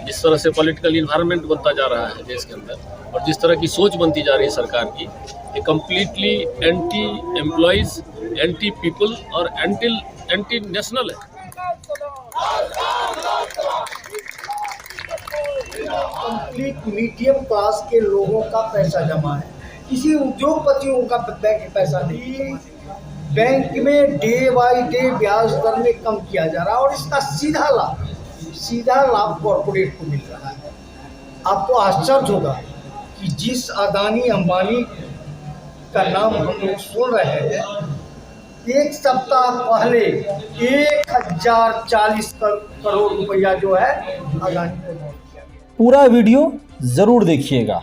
जिस तरह से पॉलिटिकल इन्वायरमेंट बनता जा रहा है देश के अंदर और जिस तरह की सोच बनती जा रही है सरकार की, ये completely anti employees, anti people और एंटी नेशनल है। कंप्लीट मीडियम क्लास के लोगों का पैसा जमा है, किसी उद्योगपतियों का बैंक पैसा नहीं है। बैंक में डे बाई डे ब्याज दर में कम किया जा रहा है और इसका सीधा लाभ कॉर्पोरेट को मिल रहा है। आपको आश्चर्य होगा कि जिस अदानी अंबानी का नाम हम लोग सुन रहे हैं, एक सप्ताह पहले 1040 करोड़ रुपया जो है अदानी को दिया गया। पूरा वीडियो ज़रूर देखिएगा।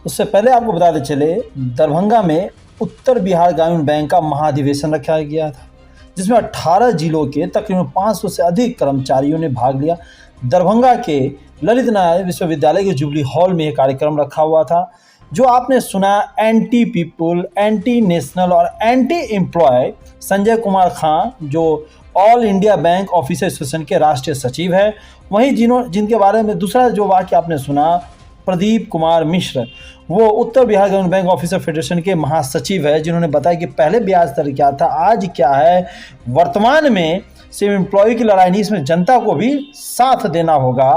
उससे पहले आपको बताते चले, दरभंगा में उत्तर बिहार ग्रामीण बैंक का महाधिवेशन रखा गया था, जिसमें 18 जिलों के तकरीबन 500 से अधिक कर्मचारियों ने भाग लिया। दरभंगा के ललित नारायण विश्वविद्यालय के जुबली हॉल में यह कार्यक्रम रखा हुआ था। जो आपने सुना, एंटी पीपल, एंटी नेशनल और एंटी एम्प्लॉय संजय कुमार खां, जो all India bank officer association के राष्ट्रीय सचिव है। वहीं जिनके बारे में दूसरा जो वाक्य आपने सुना, प्रदीप कुमार मिश्र, वो उत्तर बिहार ग्रामीण बैंक ऑफिसर फेडरेशन के महासचिव है, जिन्होंने बताया कि पहले ब्याज दर क्या था, आज क्या है, वर्तमान में सिर्फ एम्प्लॉय की लड़ाई नहीं, इसमें जनता को भी साथ देना होगा।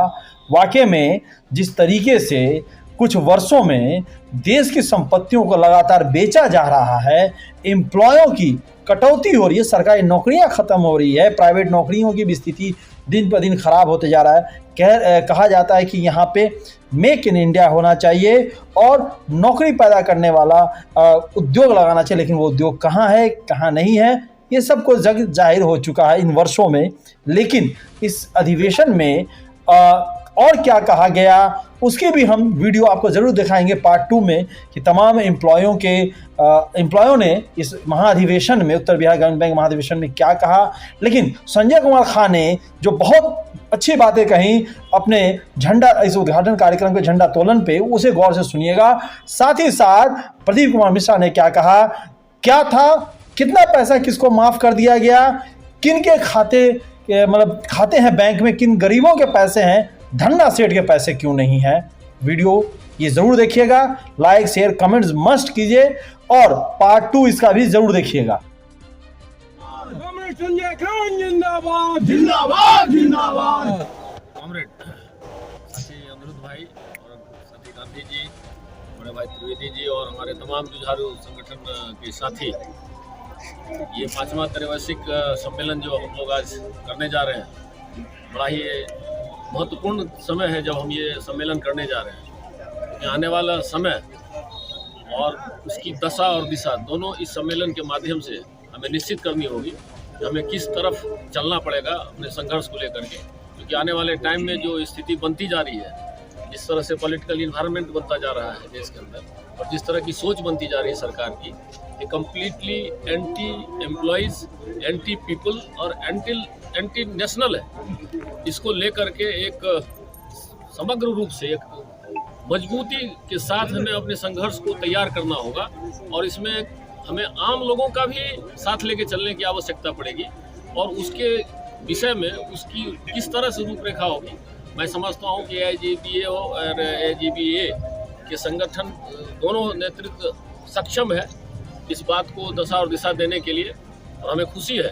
वाकई में जिस तरीके से कुछ वर्षों में देश की संपत्तियों को लगातार बेचा जा रहा है, एम्प्लॉयों की कटौती हो रही है, सरकारी नौकरियां खत्म हो रही है, प्राइवेट नौकरियों की भी स्थिति दिन पर दिन खराब होते जा रहा है। कहा जाता है कि यहाँ पे मेक इन इंडिया होना चाहिए और नौकरी पैदा करने वाला उद्योग लगाना चाहिए, लेकिन वो उद्योग कहाँ है, कहाँ नहीं है, ये सब कुछ जग जाहिर हो चुका है इन वर्षों में। लेकिन इस अधिवेशन में और क्या कहा गया, उसकी भी हम वीडियो आपको ज़रूर दिखाएंगे पार्ट 2 में, कि तमाम एम्प्लॉयों ने इस महाधिवेशन में, उत्तर बिहार ग्रामीण बैंक महाधिवेशन में क्या कहा। लेकिन संजय कुमार खां ने जो बहुत अच्छी बातें कहीं अपने झंडा, इस उद्घाटन कार्यक्रम के झंडा तोलन पे, उसे गौर से सुनिएगा। साथ ही साथ प्रदीप कुमार मिश्रा ने क्या कहा, क्या था, कितना पैसा किसको माफ़ कर दिया गया, किन के खाते हैं बैंक में, किन गरीबों के पैसे हैं, धन्ना सेठ के पैसे क्यों नहीं है। वीडियो ये ज़रूर देखिएगा, लाइक शेयर कमेंट्स मस्ट कीजिए और पार्ट 2 इसका भी ज़रूर देखिएगा। संजय खान जिंदाबाद जिंदाबाद जिंदाबाद। कॉमरेड साथी अनिरुद्ध भाई और साथी गांधी जी, बड़े भाई त्रिवेदी जी और हमारे तमाम जुझारू संगठन के साथी, ये 5वां त्रैवार्षिक सम्मेलन जो हम लोग आज करने जा रहे हैं, बड़ा ही महत्वपूर्ण समय है जब हम ये सम्मेलन करने जा रहे हैं। कि आने वाला समय और उसकी दशा और दिशा दोनों इस सम्मेलन के माध्यम से हमें निश्चित करनी होगी कि हमें किस तरफ चलना पड़ेगा अपने संघर्ष को लेकर के। क्योंकि आने वाले टाइम में जो स्थिति बनती जा रही है, जिस तरह से पॉलिटिकल इन्वायरमेंट बनता जा रहा है देश के अंदर और जिस तरह की सोच बनती जा रही है सरकार की, ये completely anti employees, anti people और एंटी नेशनल है। इसको लेकर के एक समग्र रूप से एक मजबूती के साथ हमें अपने संघर्ष को तैयार करना होगा और इसमें हमें आम लोगों का भी साथ लेके चलने की आवश्यकता पड़ेगी और उसके विषय में उसकी किस तरह से रूपरेखा होगी। मैं समझता हूँ कि AIGBA और AIGBA के संगठन दोनों नेतृत्व सक्षम है इस बात को दशा और दिशा देने के लिए। और हमें खुशी है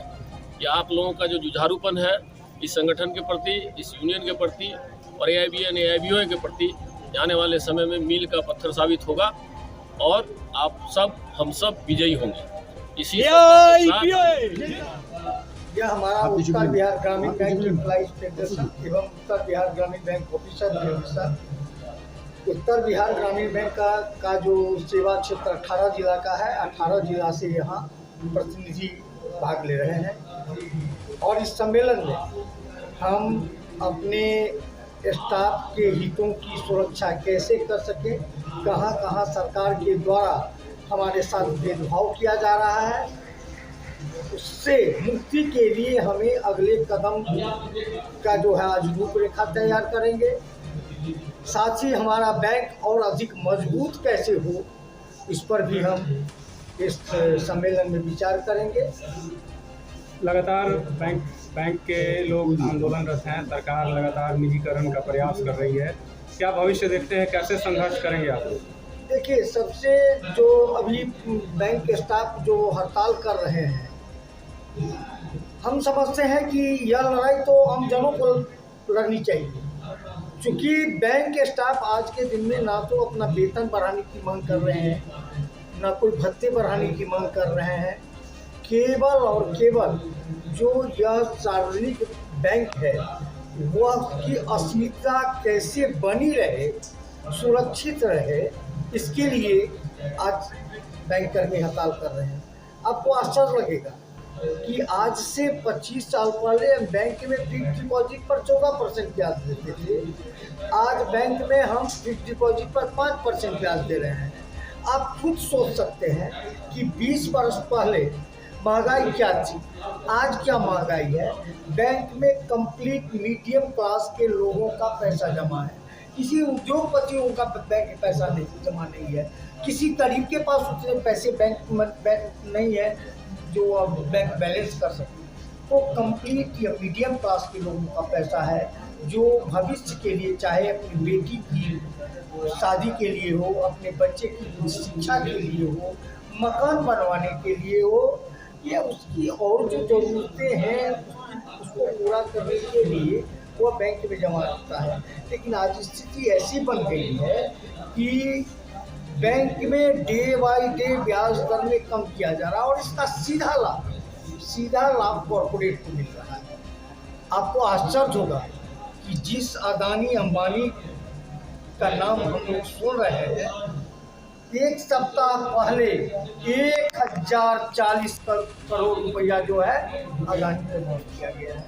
कि आप लोगों का जो जुझारूपन है इस संगठन के प्रति, इस यूनियन के प्रति और AIBA और AIBOA के प्रति आने वाले समय में मील का पत्थर साबित होगा और आप सब, हम सब विजयी होंगे। इसी यह हमारा उत्तर बिहार ग्रामीण बैंक एम्प्लॉइज फेडरेशन एवं उत्तर बिहार ग्रामीण बैंक ऑफिसर फेडरेशन, उत्तर बिहार ग्रामीण बैंक का जो सेवा क्षेत्र 18 जिला का है, 18 जिला से यहाँ प्रतिनिधि भाग ले रहे हैं। और इस सम्मेलन में हम अपने स्टाफ के हितों की सुरक्षा कैसे कर सकें, कहां कहां सरकार के द्वारा हमारे साथ भेदभाव किया जा रहा है, उससे मुक्ति के लिए हमें अगले कदम का जो है आज रूपरेखा तैयार करेंगे। साथ ही हमारा बैंक और अधिक मजबूत कैसे हो, इस पर भी हम इस सम्मेलन में विचार करेंगे। लगातार बैंक बैंक के लोग आंदोलनरत हैं, सरकार लगातार निजीकरण का प्रयास कर रही है, क्या भविष्य देखते हैं, कैसे संघर्ष करेंगे आप? देखिए, सबसे जो अभी बैंक स्टाफ जो हड़ताल कर रहे हैं, हम समझते हैं कि यह लड़ाई तो आम जनों को लड़नी चाहिए, क्योंकि बैंक स्टाफ आज के दिन में ना तो अपना वेतन बढ़ाने की मांग कर रहे हैं, ना कोई भत्ते बढ़ाने की मांग कर रहे हैं। केवल और केवल जो यह सार्वजनिक बैंक है वह की अस्मिता कैसे बनी रहे, सुरक्षित रहे, इसके लिए आज बैंक कर्मी हड़ताल कर रहे हैं। आपको आश्चर्य लगेगा कि आज से 25 साल पहले हम बैंक में फिक्स डिपॉजिट पर 14% ब्याज देते थे, आज बैंक में हम फिक्स डिपॉजिट पर 5% ब्याज दे रहे हैं। आप खुद सोच सकते हैं कि 20 वर्ष पहले महंगाई क्या थी, आज क्या महंगाई है। बैंक में कंप्लीट मीडियम क्लास के लोगों का पैसा जमा है, किसी उद्योगपतियों का बैंक में पैसा नहीं जमा नहीं है, किसी गरीब के पास उतने पैसे बैंक नहीं है जो अब बैंक बैलेंस कर सके। तो कंप्लीट या मीडियम क्लास के लोगों का पैसा है जो भविष्य के लिए, चाहे अपनी बेटी की शादी के लिए हो, अपने बच्चे की शिक्षा के लिए हो, मकान बनवाने के लिए हो, या उसकी और जो ज़रूरतें हैं उसको पूरा करने के लिए वह बैंक में जमा रखता है। लेकिन आज स्थिति ऐसी बन गई है कि बैंक में डे बाई डे ब्याज दर में कम किया जा रहा है और इसका सीधा लाभ कॉर्पोरेट को मिल रहा है। आपको आश्चर्य होगा कि जिस अदानी अंबानी का नाम हम लोग सुन रहे हैं, एक सप्ताह पहले 1040 करोड़ रुपया जो है अदानी को लॉन्च किया गया है।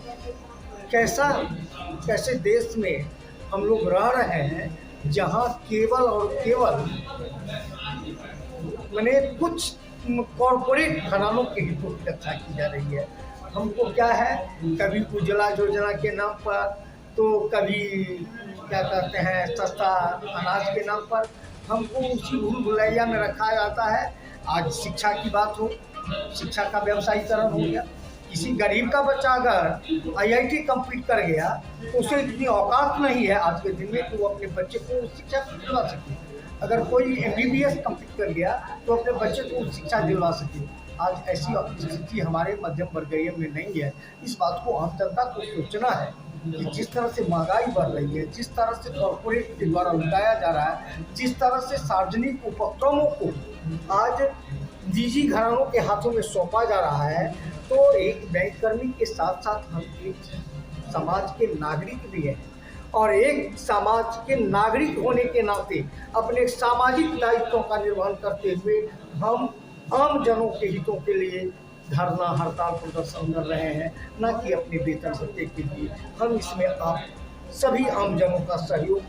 कैसे देश में हम लोग रह रहे हैं जहां केवल और केवल मैंने कुछ कॉर्पोरेट घरानों के हितों की रक्षा की जा रही है। हमको क्या है, कभी उज्ज्वला योजना के नाम पर, तो कभी क्या कहते हैं सस्ता अनाज के नाम पर हमको उसी भूल भुलैया में रखा जाता है। आज शिक्षा की बात हो, शिक्षा का व्यवसायीकरण हो गया। किसी गरीब का बच्चा अगर IIT कंप्लीट कर गया तो उसे इतनी औकात नहीं है आज के दिन में कि वो अपने बच्चे को शिक्षा दिलवा सके। अगर कोई MBBS कंप्लीट कर गया तो अपने बच्चे को शिक्षा दिलवा सके। आज ऐसी स्थिति हमारे मध्यम वर्गीय में नहीं है। इस बात को आम जनता को सोचना है कि जिस तरह से महंगाई बढ़ रही है, जिस तरह से कॉर्पोरेट के द्वारा लुटाया जा रहा है, जिस तरह से सार्वजनिक उपक्रमों को आज निजी घरानों के हाथों में सौंपा जा रहा है, तो एक बैंककर्मी के साथ साथ हम एक समाज के नागरिक भी हैं और एक समाज के नागरिक होने के नाते अपने सामाजिक दायित्वों का निर्वहन करते हुए हम आम जनों के हितों के लिए धरना हड़ताल प्रदर्शन कर रहे हैं, न कि अपने वेतन भत्ते के लिए। हम इसमें आप सभी आम जनों का सहयोग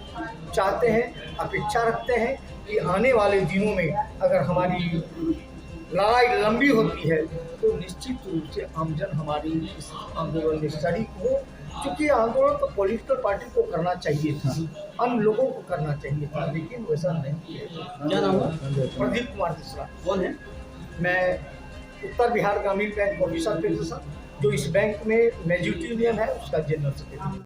चाहते हैं, अपेक्षा रखते हैं कि आने वाले दिनों में अगर हमारी लड़ाई लंबी होती है तो निश्चित रूप से आमजन हमारी इस आंदोलन में शरीक हो, क्योंकि आंदोलन तो पॉलिटिकल पार्टी को करना चाहिए था, अन्य लोगों को करना चाहिए था, लेकिन वैसा नहीं किया। क्या नाम है? प्रदीप कुमार मिश्रा। कौन है? मैं उत्तर बिहार ग्रामीण बैंक ऑफिसर जो इस बैंक में मेजॉरिटी यूनियन है उसका जनरल सेक्रेटरी।